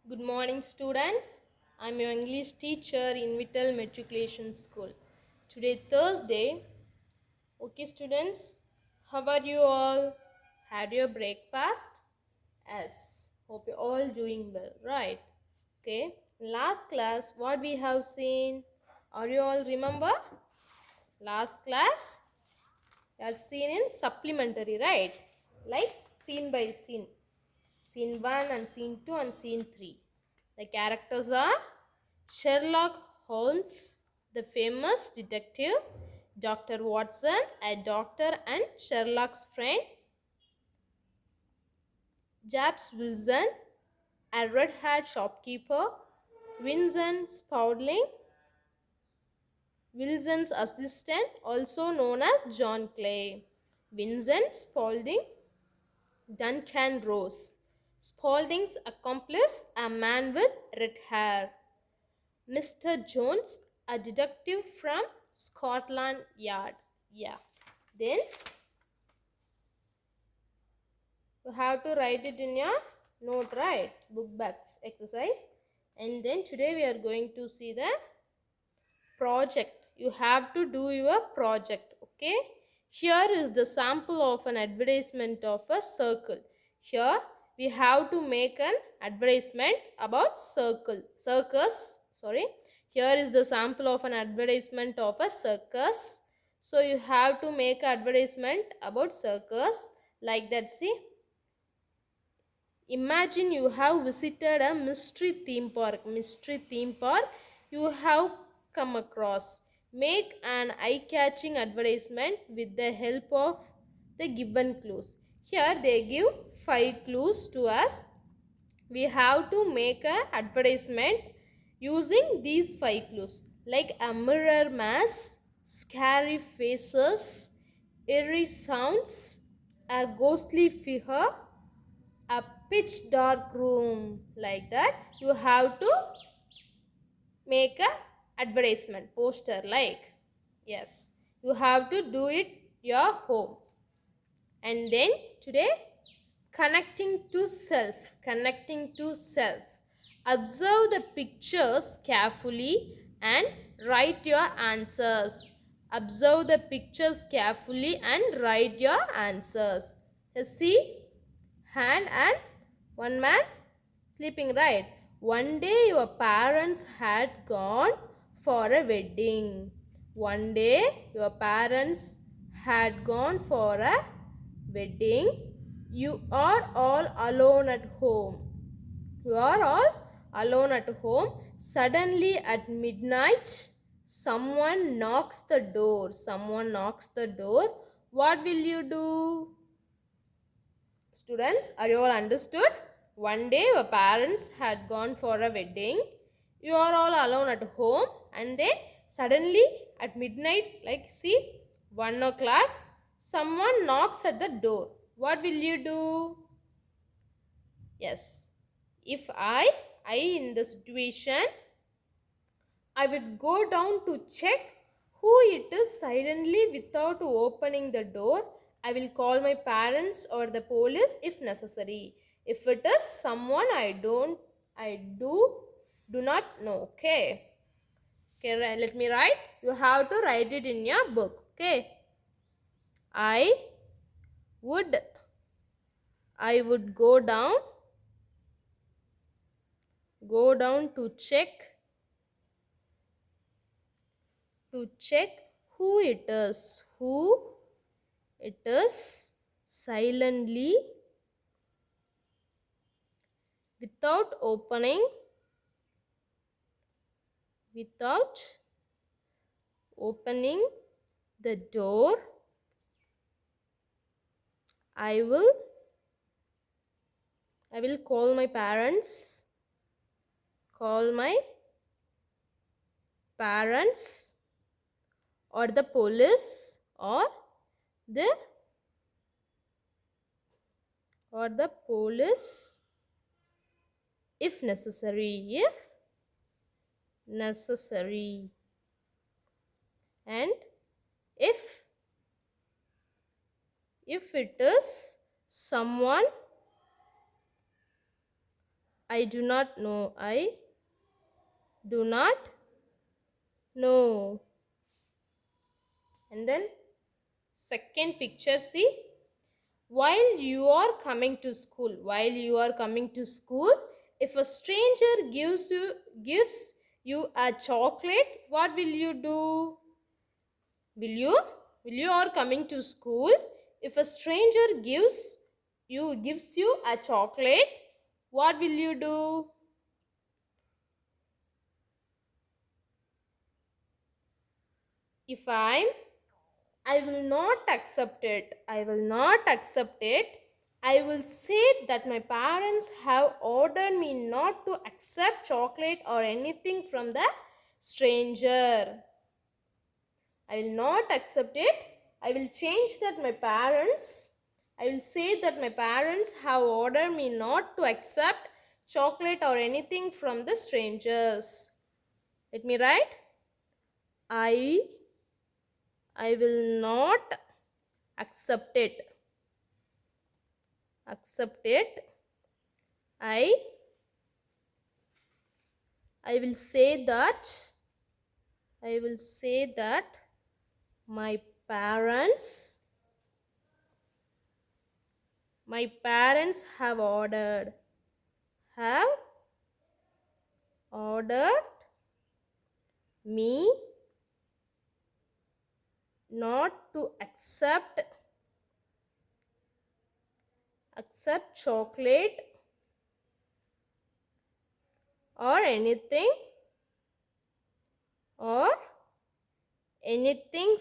Good morning, students. I'm your English teacher in Vittal Matriculation School. Today, Thursday. Okay, students, how are you all? Had your breakfast? Yes. Hope you're all doing well, right? Okay. Last class, what we have seen? Are you all remember? Last class, you are seen in supplementary, right? Like scene by scene. Scene 1 and Scene 2 and Scene 3. The characters are Sherlock Holmes, the famous detective, Dr. Watson, a doctor and Sherlock's friend, James Wilson, a red-haired shopkeeper, Vincent Spaulding, Wilson's assistant, also known as John Clay, Vincent Spaulding, Duncan Rose, Spaulding's accomplice, a man with red hair, Mr. Jones, a detective from Scotland Yard. Yeah. Then you have to write it in your note, right? Book backs exercise. And then today we are going to see the project. You have to do your project. Okay. Here is the sample of an advertisement of a circle. Here we have to make an advertisement about circus. Sorry. Here is the sample of an advertisement of a circus. So you have to make an advertisement about circus like that. See, imagine you have visited a mystery theme park. Mystery theme park you have come across. Make an eye-catching advertisement with the help of the given clues. Here they give 5 clues to us. We have to make an advertisement using these 5 clues, like a mirror mask, scary faces, eerie sounds, a ghostly figure, a pitch dark room. Like that you have to make a advertisement poster, like, yes, you have to do it your home. And then today, connecting to self, observe the pictures carefully and write your answers. Observe the pictures carefully and write your answers. See, hand and one man sleeping, right? One day your parents had gone for a wedding. One day your parents had gone for a wedding. You are all alone at home. You are all alone at home. Suddenly at midnight, someone knocks the door. Someone knocks the door. What will you do? Students, are you all understood? One day your parents had gone for a wedding. You are all alone at home, and then suddenly at midnight, like see, 1 o'clock, someone knocks at the door. What will you do? Yes. If I in the situation, I would go down to check who it is silently without opening the door. I will call my parents or the police if necessary. If it is someone I do not know. Okay. Okay, let me write. You have to write it in your book. Okay. I would I would go down to check who it is silently without without opening the door. I will call my parents or the police the or the police if necessary. And if it is someone I do not know. I do not know. And then second picture, see. While you are coming to school, if a stranger gives you a chocolate, what will you do? Will you are coming to school? If a stranger gives you a chocolate, what will you do? If I will not accept it. I will not accept it. I will say that my parents have ordered me not to accept chocolate or anything from the stranger. I will not accept it. I will change that I will say that my parents have ordered me not to accept chocolate or anything from the strangers. Let me write. I will not accept it. Accept it. I will say that my parents have ordered me not to accept chocolate or anything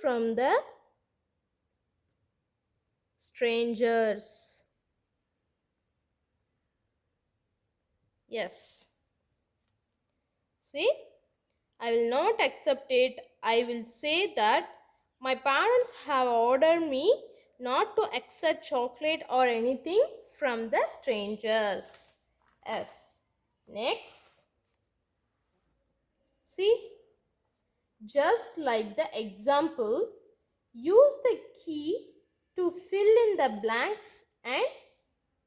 from the strangers. Yes. See, I will not accept it. I will say that my parents have ordered me not to accept chocolate or anything from the strangers. Yes. Next. See, just like the example, use the key to fill in the blanks and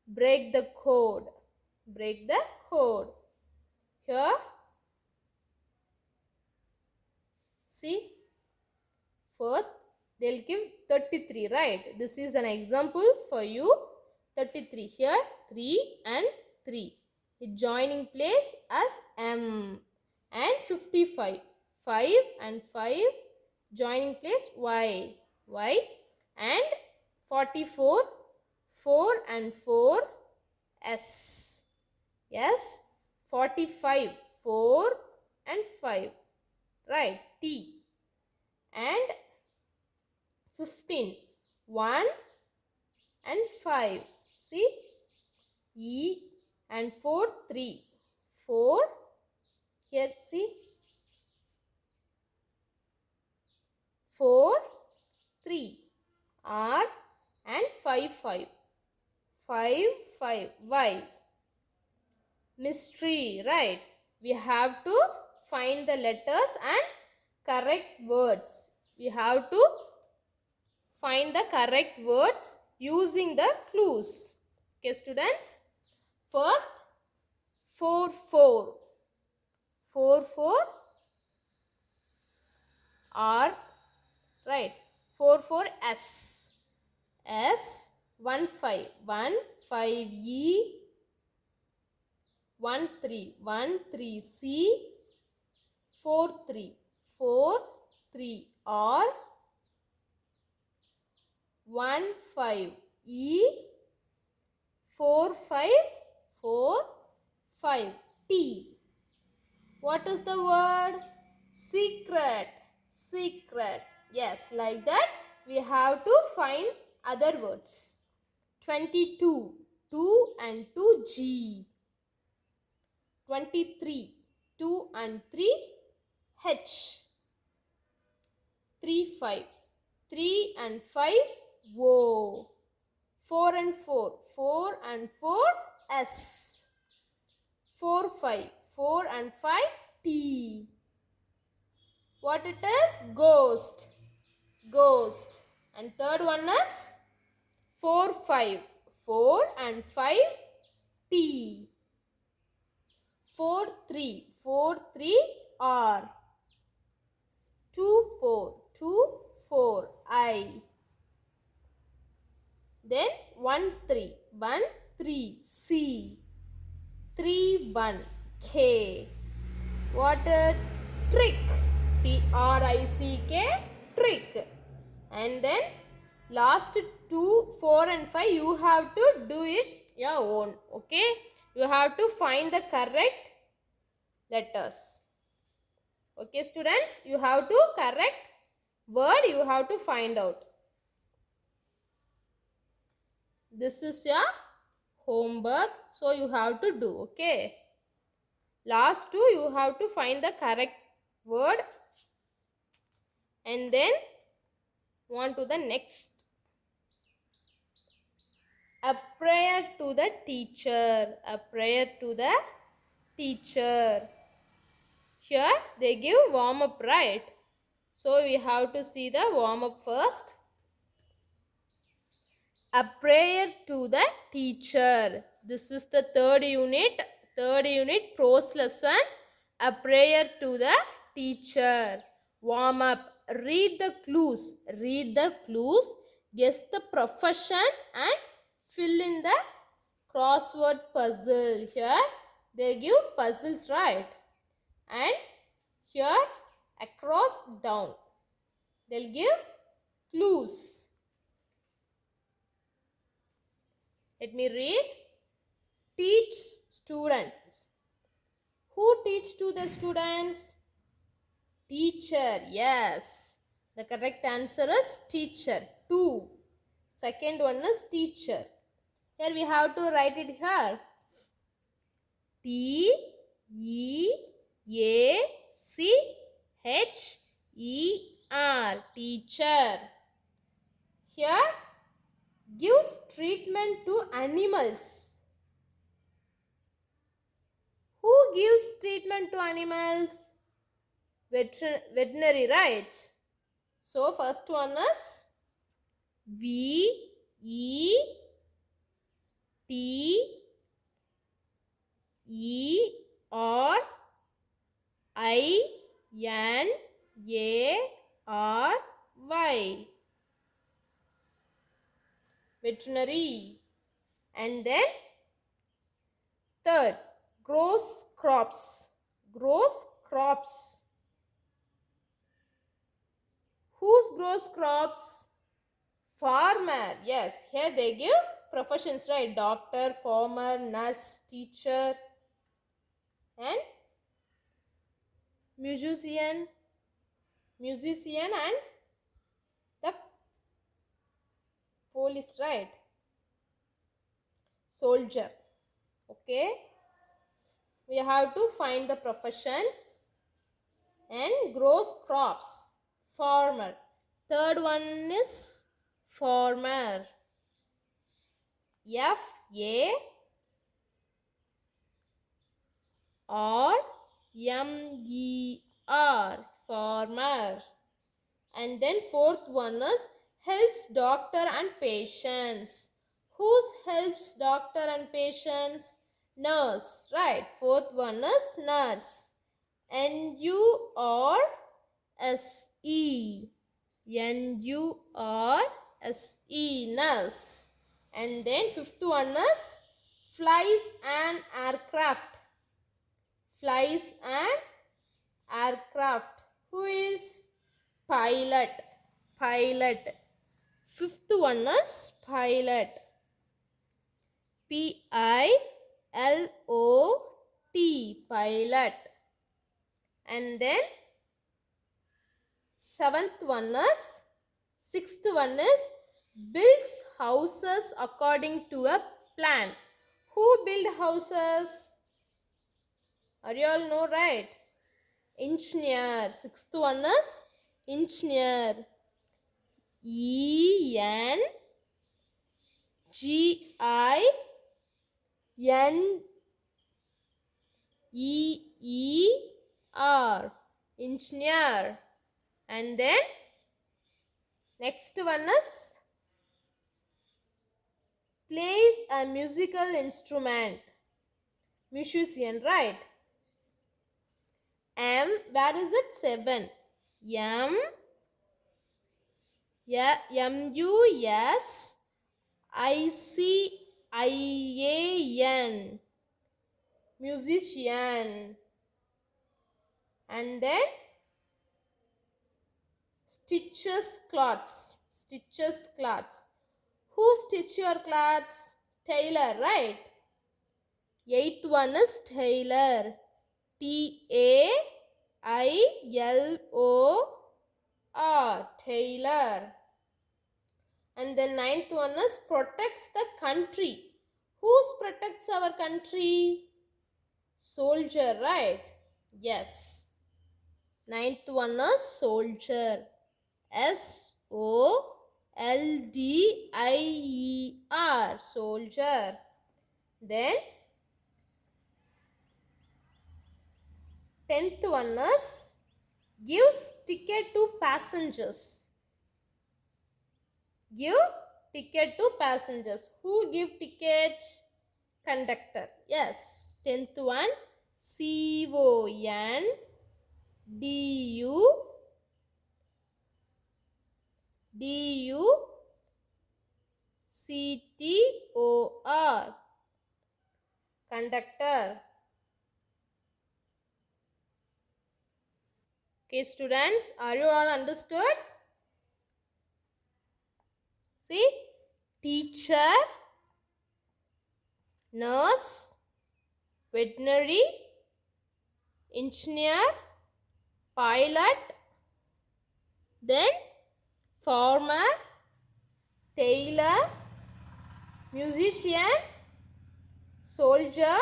break the code. Break the code. Here, see, first they'll give 33, right? This is an example for you. 33 here, 3 and 3. The joining place as M. And 55, 5 and 5 joining place Y. And 44, 4 and 4 S. Yes, 45, 4 and 5, right? T. And 15, 1 and 5. See, E. And 4, 3, 4. Here, see, 4, 3, R. And 5, 5, 5, 5, Y. Mystery, right? We have to find the letters and correct words. We have to find the correct words using the clues. Okay, students. First, 4, 4. 4, 4 R, right? 4, 4 S. S, 1, 5. 1, 5 E. 1, 3. 1, 3 C. 4, 3. 4, 3 R. 1, 5 E. 4, 5. 4, 5 T. What is the word? Secret. Secret. Yes, like that we have to find other words. 22. 2 and 2 G. 23. 2 and 3 H. 3, 5. 3 and 5 O. 4 and 4. 4 and 4 S. 4, 5. 4 and 5 T. What it is? Ghost. Ghost. And third one is 4, 5. 4 and 5 T. 4 3 4 3 R. 2 4 2 4 I. Then 1 3 1 3 C. 3 1 K. What is trick? TRICK, trick. And then last 2 4 and 5 you have to do it your own. Okay, you have to find the correct letters. Okay students, you have to correct word, you have to find out. This is your homework, so you have to do. Okay, last 2 you have to find the correct word and then on to the next. A prayer to the teacher. A prayer to the teacher. Here they give warm up, right? So we have to see the warm up first. A prayer to the teacher. This is the third unit prose lesson. A prayer to the teacher. Warm up. Read the clues. Guess the profession and fill in the crossword puzzle. Here they give puzzles, right? And here across down they'll give clues. Let me read. Teach students. Who teach to the students? Teacher. Yes. The correct answer is teacher. 2. Second one is teacher. Here we have to write it here. T-E-A-C-H-E-R. Teacher. Here gives treatment to animals. Who gives treatment to animals? Veterinary, right? So first one is VETERINARY. Veterinary. And then third, grows crops. Whose grows crops? Farmer. Yes, here they give professions, right? Doctor, farmer, nurse, teacher, and musician and the police, right? Soldier. Okay, we have to find the profession. And grows crops. Farmer. Third one is farmer. FARMER. Farmer. And then fourth one is helps doctor and patients. Whose helps doctor and patients? Nurse, right? Fourth one is nurse. NURSE. NURSE, nurse. And then fifth one is flies and aircraft. Who is pilot? Fifth one is pilot. PILOT, pilot. And then sixth one is builds houses according to a plan. Who build houses? Are you all know, right? Engineer. Sixth one is engineer. ENGINEER. Engineer. And then next one is plays a musical instrument. Musician, right? M, where is it? 7. M, yeah, Musician, musician. And then stitches cloths, stitches cloths. Who stitch your clothes? Tailor, right? Eighth one is tailor. Tailor, tailor. And the ninth one is protects the country. Who protects our country? Soldier, right? Yes. Ninth one is soldier. Soldier, soldier. Then 10th one is gives ticket to passengers. Give ticket to passengers. Who give ticket? Conductor. Yes. 10th one, Conductor. Conductor. Okay, students, are you all understood? See, teacher, nurse, veterinary, engineer, pilot, then farmer, tailor, musician, soldier,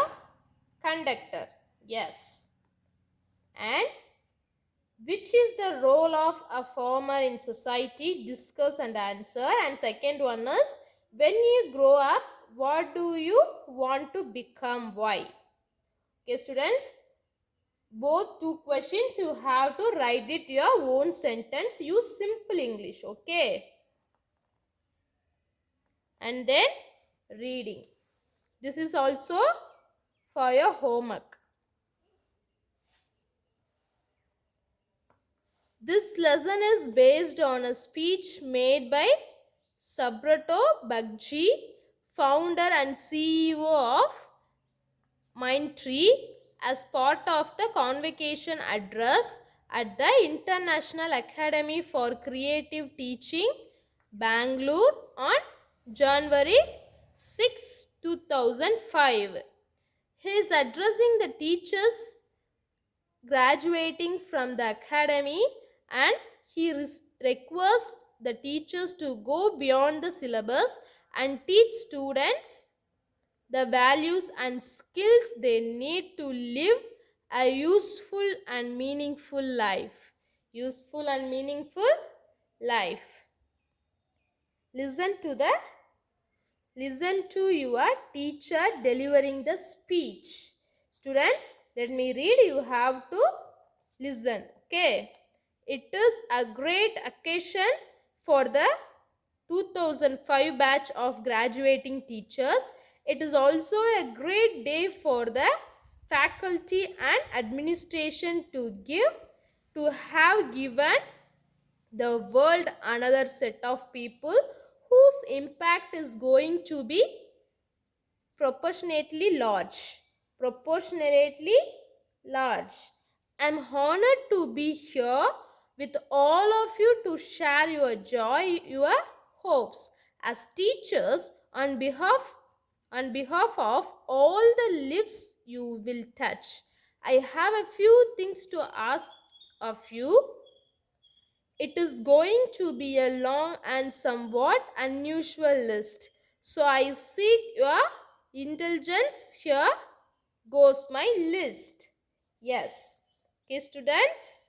conductor. Yes. And which is the role of a farmer in society? Discuss and answer. And second one is, when you grow up, what do you want to become? Why? Okay, students, both two questions you have to write it your own sentence. Use simple English. Okay. And then reading. This is also for your homework. This lesson is based on a speech made by Subrato Bagchi, founder and CEO of Mindtree, as part of the convocation address at the International Academy for Creative Teaching, Bangalore on January 6, 2005. He is addressing the teachers graduating from the academy, and he requests the teachers to go beyond the syllabus and teach students the values and skills they need to live a useful and meaningful life. Useful and meaningful life. Listen to your teacher delivering the speech. Students, let me read. You have to listen. Okay. It is a great occasion for the 2005 batch of graduating teachers. It is also a great day for the faculty and administration to have given the world another set of people whose impact is going to be proportionately large. Proportionately large. I'm honored to be here with all of you to share your joy, your hopes. As teachers, on behalf of all the lives you will touch, I have a few things to ask of you. It is going to be a long and somewhat unusual list, so I seek your indulgence. Here goes my list. Yes. Okay, students.